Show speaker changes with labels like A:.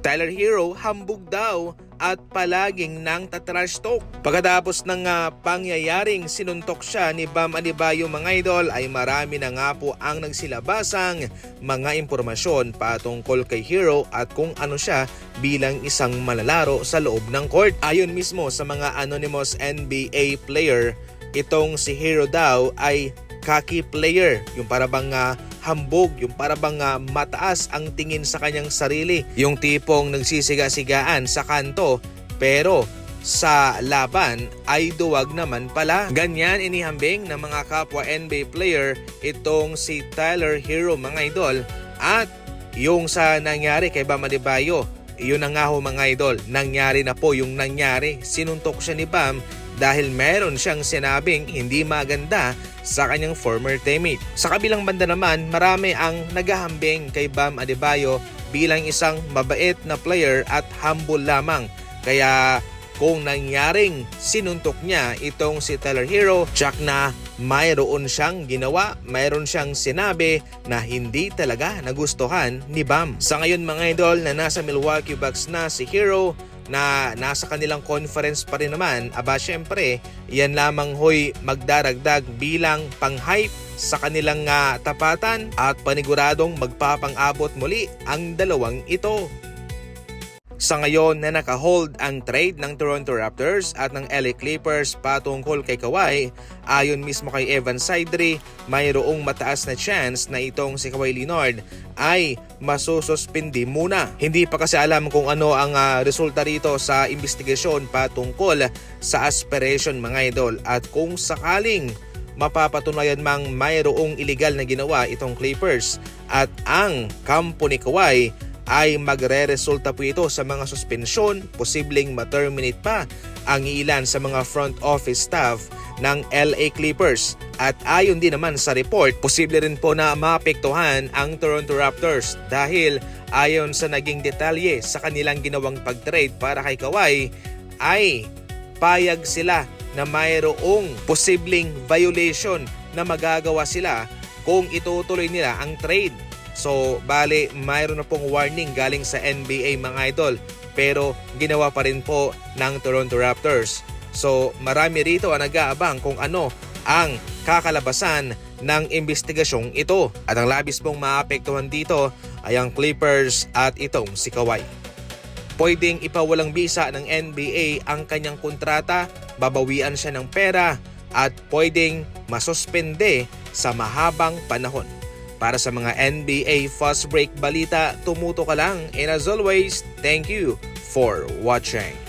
A: Tyler Hero hambog daw at palaging nang tatrash talk. Pagkatapos ng pangyayaring sinuntok siya ni Bam Adebayo mga idol ay marami na nga po ang nagsilabasang mga impormasyon patungkol kay Hero at kung ano siya bilang isang malalaro sa loob ng court. Ayon mismo sa mga anonymous NBA player, itong si Hero daw ay cocky player, yung parabang hambog, yung parabang mataas ang tingin sa kanyang sarili, yung tipong nagsisiga-sigaan sa kanto pero sa laban ay duwag naman pala. Ganyan inihambing ng mga kapwa NBA player itong si Tyler Hero mga idol. At yung sa nangyari kay Bam Adebayo, yun na nga ho mga idol, nangyari na po yung nangyari. Sinuntok siya ni Bam dahil meron siyang sinabing hindi maganda sa kanyang former teammate. Sa kabilang banda naman, marami ang naghahambing kay Bam Adebayo bilang isang mabait na player at humble lamang. Kaya kung nangyaring sinuntok niya itong si Tyler Hero, tsak na mayroon siyang ginawa, mayroon siyang sinabi na hindi talaga nagustuhan ni Bam. Sa ngayon mga idol na nasa Milwaukee Bucks na si Hero, na nasa kanilang conference pa rin naman, aba syempre, yan lamang ho'y magdaragdag bilang pang-hype sa kanilang tapatan at paniguradong magpapang-abot muli ang dalawang ito. Sa ngayon na naka-hold ang trade ng Toronto Raptors at ng LA Clippers patungkol kay Kawhi, ayon mismo kay Evan Sidri, mayroong mataas na chance na itong si Kawhi Leonard ay masususpindi muna. Hindi pa kasi alam kung ano ang resulta rito sa investigasyon patungkol sa aspiration mga idol, at kung sakaling mapapatunayan mang mayroong illegal na ginawa itong Clippers at ang kampo ni Kawhi, ay magre-resulta po ito sa mga suspensyon, posibleng ma-terminate pa ang ilan sa mga front office staff ng LA Clippers. At ayon din naman sa report, posible rin po na maapektuhan ang Toronto Raptors dahil ayon sa naging detalye sa kanilang ginawang pag-trade para kay Kawhi, ay payag sila na mayroong posibleng violation na magagawa sila kung itutuloy nila ang trade. So, bale, mayroon na pong warning galing sa NBA mga idol, pero ginawa pa rin po ng Toronto Raptors. So, marami rito ang nag-aabang kung ano ang kakalabasan ng investigasyong ito. At ang labis pong maapektuhan dito ay ang Clippers at itong si Kawhi. Pwedeng ipawalang bisa ng NBA ang kanyang kontrata, babawian siya ng pera, at pwedeng masuspende sa mahabang panahon. Para sa mga NBA Fast Break balita, tumuto ka lang. And as always, thank you for watching.